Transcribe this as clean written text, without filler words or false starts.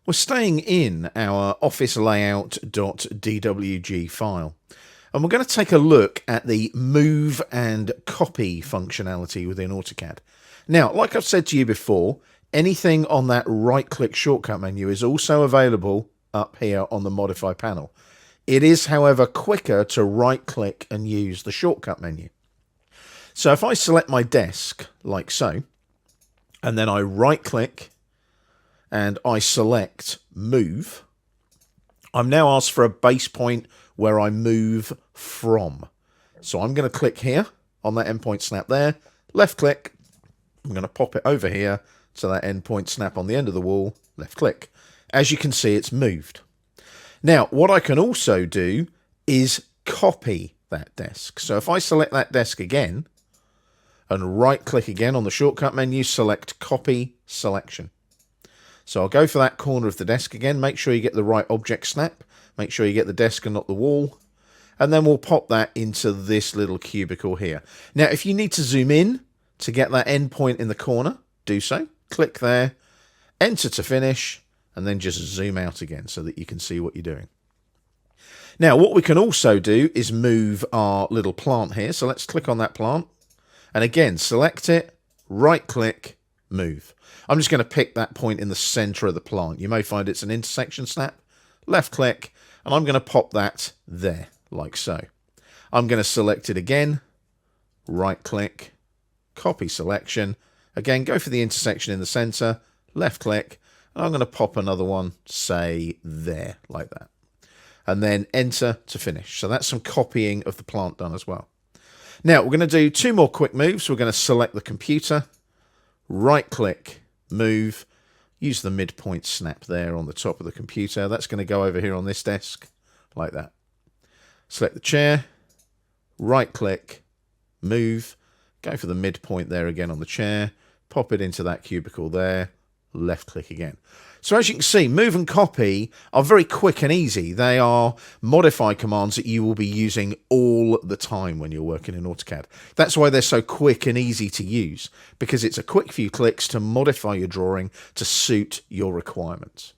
We're staying in our office layout.dwg file, and we're going to take a look at the move and copy functionality within AutoCAD. Now, like I've said to you before, anything on that right-click shortcut menu is also available up here on the Modify panel. It is, however, quicker to right-click and use the shortcut menu. So if I select my desk, like so, and then I right-click and I select Move, I'm now asked for a base point where I move from. So I'm going to click here on that endpoint snap there, left-click, I'm going to pop it over here to that endpoint snap on the end of the wall, left-click. As you can see, it's moved. Now, what I can also do is copy that desk. So if I select that desk again and right-click again on the shortcut menu, select Copy Selection. So I'll go for that corner of the desk again. Make sure you get the right object snap. Make sure you get the desk and not the wall. And then we'll pop that into this little cubicle here. Now, if you need to zoom in to get that endpoint in the corner, do so. Click there, enter to finish, and then just zoom out again so that you can see what you're doing. Now, what we can also do is move our little plant here. So let's click on that plant. And again, select it, right-click, move. I'm just going to pick that point in the center of the plant. You may find it's an intersection snap. Left-click, and I'm going to pop that there, like so. I'm going to select it again, right-click, copy selection. Again, go for the intersection in the center, left-click, and I'm going to pop another one, say, there, like that. And then enter to finish. So that's some copying of the plant done as well. Now, we're going to do two more quick moves. We're going to select the computer, right-click, move, use the midpoint snap there on the top of the computer. That's going to go over here on this desk, like that. Select the chair, right-click, move, go for the midpoint there again on the chair, pop it into that cubicle there, left-click again. So as you can see, move and copy are very quick and easy. They are modify commands that you will be using all the time when you're working in AutoCAD. That's why they're so quick and easy to use, because it's a quick few clicks to modify your drawing to suit your requirements.